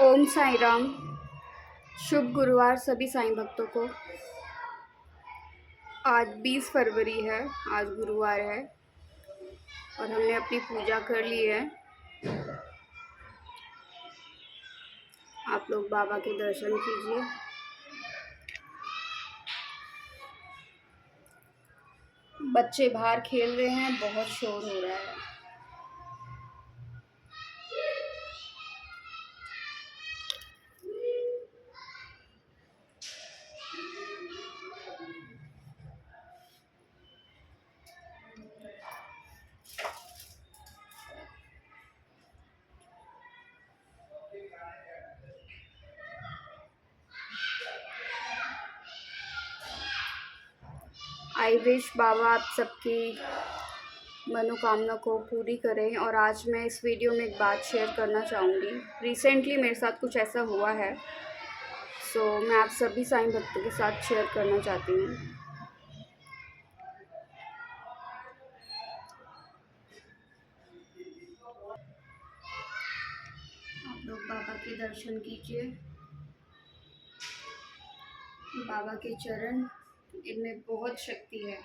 ओम साई राम। शुभ गुरुवार सभी साईं भक्तों को। आज 20 फरवरी है, आज गुरुवार है और हमने अपनी पूजा कर ली है। आप लोग बाबा के दर्शन कीजिए। बच्चे बाहर खेल रहे हैं, बहुत शोर हो रहा है। आई विश बाबा आप सबकी मनोकामना को पूरी करें। और आज मैं इस वीडियो में एक बात शेयर करना चाहूँगी। रिसेंटली मेरे साथ कुछ ऐसा हुआ है, मैं आप सभी साईं भक्तों के साथ शेयर करना चाहती हूँ। आप लोग बाबा के दर्शन कीजिए। बाबा के चरण, इनमें बहुत शक्ति है।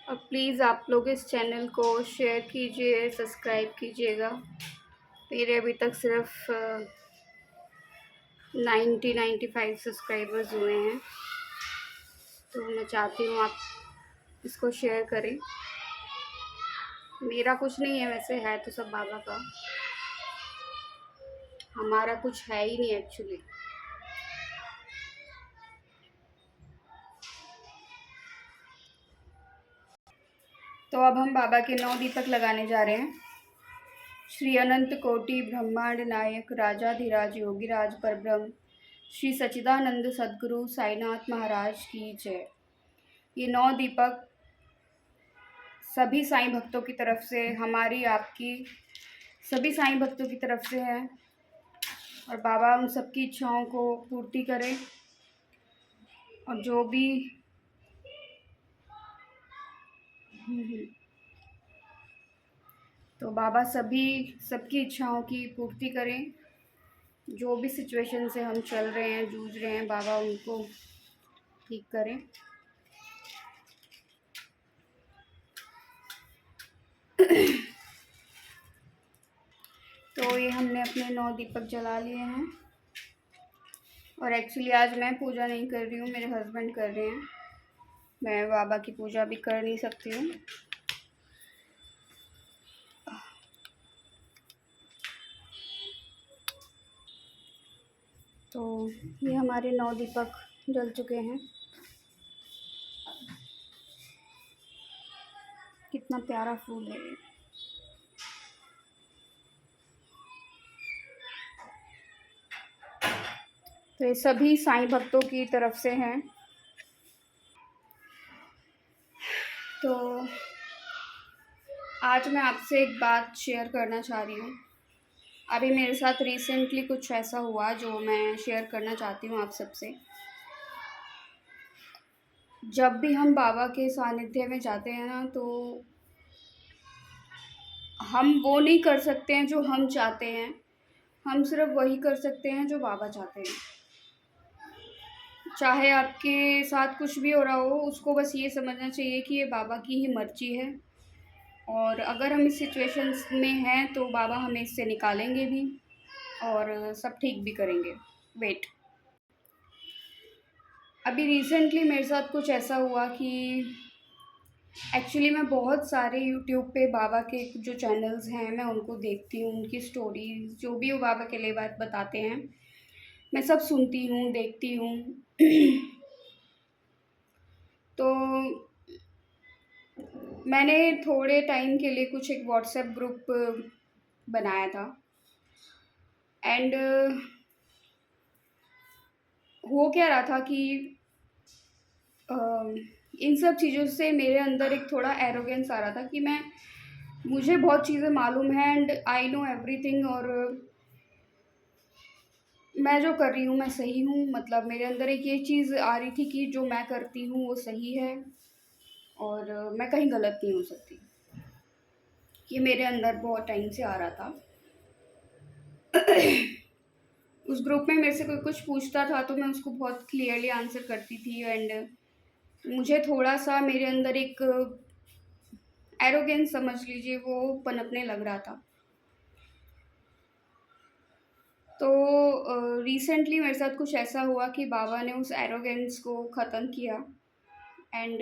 और प्लीज़ आप लोग इस चैनल को शेयर कीजिए, सब्सक्राइब कीजिएगा। मेरे अभी तक सिर्फ 95 सब्सक्राइबर्स हुए हैं, तो मैं चाहती हूँ आप इसको शेयर करें। मेरा कुछ नहीं है, वैसे है तो सब बाबा का। हमारा कुछ है ही नहीं एक्चुअली। तो अब हम बाबा के 9 दीपक लगाने जा रहे हैं। श्री अनंत कोटि ब्रह्मांड नायक राजाधिराज योगीराज परब्रह्म श्री सच्चिदानंद सद्गुरु साईनाथ महाराज की जय। ये 9 दीपक सभी साईं भक्तों की तरफ से, हमारी आपकी सभी साईं भक्तों की तरफ से है। और बाबा उन सबकी इच्छाओं को पूर्ति करें। और जो भी तो बाबा सबकी इच्छाओं की पूर्ति करें। जो भी सिचुएशन से हम चल रहे हैं, जूझ रहे हैं, बाबा उनको ठीक करें। तो ये हमने अपने 9 दीपक जला लिए हैं। और एक्चुअली आज मैं पूजा नहीं कर रही हूँ, मेरे हस्बैंड कर रहे हैं। मैं बाबा की पूजा भी कर नहीं सकती हूँ। तो ये हमारे 9 दीपक जल चुके हैं। कितना प्यारा फूल है ये। तो ये सभी साईं भक्तों की तरफ से हैं। तो आज मैं आपसे एक बात शेयर करना चाह रही हूँ। अभी मेरे साथ रिसेंटली कुछ ऐसा हुआ जो मैं शेयर करना चाहती हूँ आप सबसे। जब भी हम बाबा के सानिध्य में जाते हैं ना, तो हम वो नहीं कर सकते हैं जो हम चाहते हैं, हम सिर्फ वही कर सकते हैं जो बाबा चाहते हैं। चाहे आपके साथ कुछ भी हो रहा हो, उसको बस ये समझना चाहिए कि ये बाबा की ही मर्ज़ी है, और अगर हम इस सिचुएशंस में हैं तो बाबा हमें इससे निकालेंगे भी और सब ठीक भी करेंगे। वेट, अभी रिसेंटली मेरे साथ कुछ ऐसा हुआ कि एक्चुअली मैं बहुत सारे यूट्यूब पे बाबा के जो चैनल्स हैं मैं उनको देखती हूँ, उनकी स्टोरीज़ जो भी वो बाबा के लिए बात बताते हैं मैं सब सुनती हूँ, देखती हूँ। तो मैंने थोड़े टाइम के लिए कुछ एक व्हाट्सएप ग्रुप बनाया था, एंड हो क्या रहा था कि इन सब चीज़ों से मेरे अंदर एक थोड़ा एरोगेंस आ रहा था कि मुझे बहुत चीज़ें मालूम है एंड आई नो एवरीथिंग, और मैं जो कर रही हूँ मैं सही हूँ। मतलब मेरे अंदर एक ये चीज़ आ रही थी कि जो मैं करती हूँ वो सही है और मैं कहीं गलत नहीं हो सकती। ये मेरे अंदर बहुत टाइम से आ रहा था। उस ग्रुप में मेरे से कोई कुछ पूछता था तो मैं उसको बहुत क्लियरली आंसर करती थी, एंड मुझे थोड़ा-सा मेरे अंदर एक एरोगेंस समझ लीजिए वो पनपने लग रहा था। तो रिसेंटली मेरे साथ कुछ ऐसा हुआ कि बाबा ने उस एरोगेंस को ख़त्म किया, एंड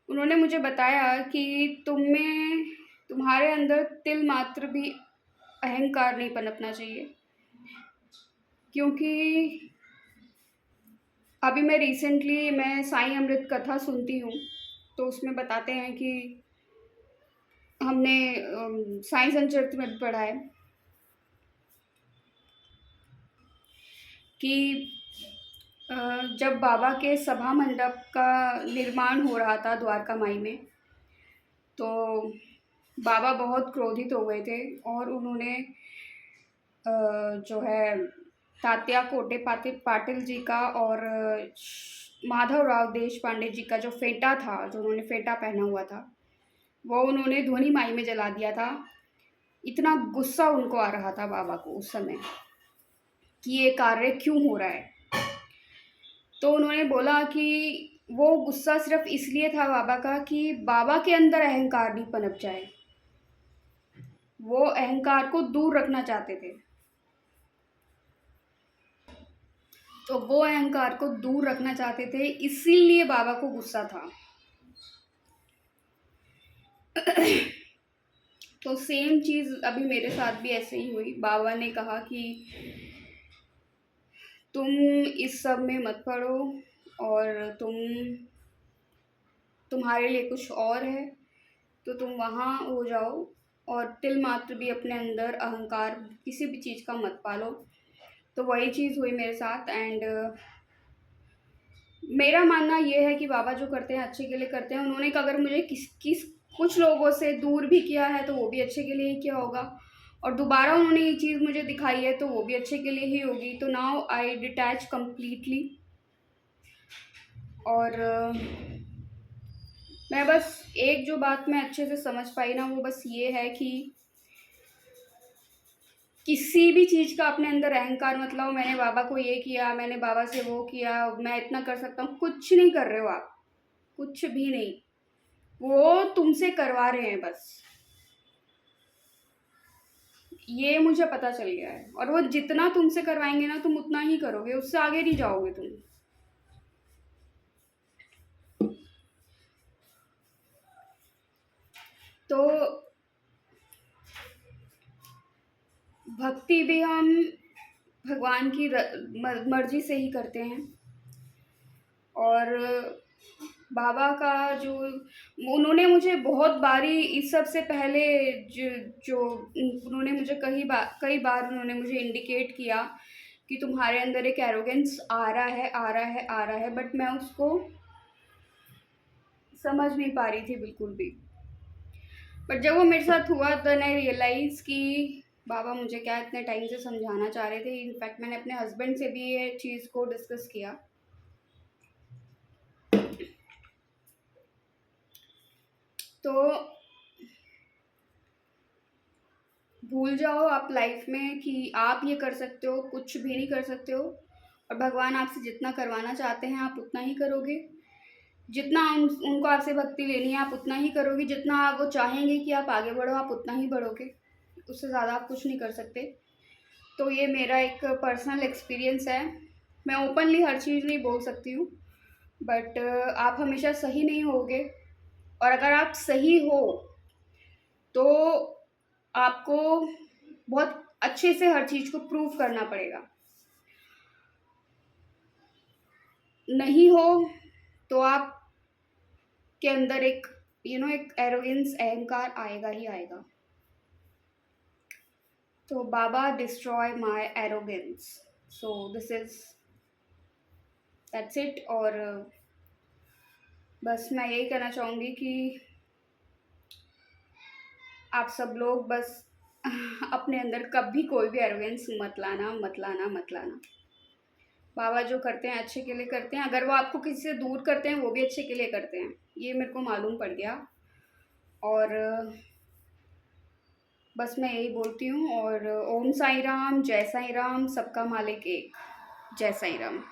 उन्होंने मुझे बताया कि तुम्हारे अंदर तिल मात्र भी अहंकार नहीं पनपना चाहिए। क्योंकि अभी मैं साईं अमृत कथा सुनती हूँ, तो उसमें बताते हैं कि हमने साईं संचरित में पढ़ा है कि जब बाबा के सभा मंडप का निर्माण हो रहा था द्वारका माई में, तो बाबा बहुत क्रोधित हो गए थे और उन्होंने जो है तात्या कोटे पाटिल जी का और माधवराव देश पांडे जी का जो फेटा था, जो उन्होंने फेटा पहना हुआ था, वो उन्होंने ध्वनि माई में जला दिया था। इतना गुस्सा उनको आ रहा था बाबा को उस समय कि ये कार्य क्यों हो रहा है। तो उन्होंने बोला कि वो गुस्सा सिर्फ इसलिए था बाबा का कि बाबा के अंदर अहंकार नहीं पनप जाए, वो अहंकार को दूर रखना चाहते थे। तो वो अहंकार को दूर रखना चाहते थे, इसीलिए बाबा को गुस्सा था। तो सेम चीज़ अभी मेरे साथ भी ऐसे ही हुई। बाबा ने कहा कि तुम इस सब में मत पड़ो और तुम्हारे लिए कुछ और है, तो तुम वहाँ हो जाओ और तिल मात्र भी अपने अंदर अहंकार किसी भी चीज़ का मत पालो। तो वही चीज़ हुई मेरे साथ, एंड मेरा मानना ये है कि बाबा जो करते हैं अच्छे के लिए करते हैं। उन्होंने अगर मुझे कुछ लोगों से दूर भी किया है तो वो भी अच्छे के लिए ही किया होगा, और दोबारा उन्होंने ये चीज़ मुझे दिखाई है तो वो भी अच्छे के लिए ही होगी। तो नाउ आई डिटैच कम्प्लीटली, और मैं बस एक जो बात मैं अच्छे से समझ पाई ना, वो बस ये है कि किसी भी चीज़ का अपने अंदर अहंकार मत लाओ। मैंने बाबा को ये किया, मैंने बाबा से वो किया, मैं इतना कर सकता हूँ। कुछ नहीं कर रहे हो आप, कुछ भी नहीं। वो तुमसे करवा रहे हैं बस, ये मुझे पता चल गया है। और वो जितना तुमसे करवाएंगे ना तुम उतना ही करोगे, उससे आगे नहीं जाओगे तुम। तो भक्ति भी हम भगवान की मर्जी से ही करते हैं, और बाबा का जो उन्होंने मुझे बहुत बारी इस सब से पहले जो उन्होंने मुझे कई बार उन्होंने मुझे इंडिकेट किया कि तुम्हारे अंदर एक एरोगेंस आ रहा है, आ रहा है, आ रहा है, बट मैं उसको समझ नहीं पा रही थी बिल्कुल भी। बट जब वो मेरे साथ हुआ देन आई रियलाइज़ कि बाबा मुझे क्या इतने टाइम से समझाना चाह रहे थे। इनफैक्ट मैंने अपने हस्बैंड से भी ये चीज़ को डिस्कस किया तो भूल जाओ आप लाइफ में कि आप ये कर सकते हो, कुछ भी नहीं कर सकते हो। और भगवान आपसे जितना करवाना चाहते हैं आप उतना ही करोगे, जितना उनको आपसे भक्ति लेनी है आप उतना ही करोगे, जितना आप वो चाहेंगे कि आप आगे बढ़ो आप उतना ही बढ़ोगे, उससे ज़्यादा आप कुछ नहीं कर सकते। तो ये मेरा एक पर्सनल एक्सपीरियंस है। मैं ओपनली हर चीज़ नहीं बोल सकती हूँ, बट आप हमेशा सही नहीं होगे, और अगर आप सही हो तो आपको बहुत अच्छे से हर चीज़ को प्रूव करना पड़ेगा। नहीं हो तो आप के अंदर एक एक एरोगेंस, अहंकार आएगा ही आएगा। तो बाबा destroy my arrogance, so that's it. और बस मैं यही कहना चाहूँगी कि आप सब लोग बस अपने अंदर कभी कोई भी एरोगेंस मत लाना, मत लाना, मत लाना। बाबा जो करते हैं अच्छे के लिए करते हैं, अगर वो आपको किसी से दूर करते हैं वो भी अच्छे के लिए करते हैं, ये मेरे को मालूम पड़ गया। और बस मैं यही बोलती हूँ। और ओम साई राम, जय साई राम, सबका मालिक एक। जय साई राम।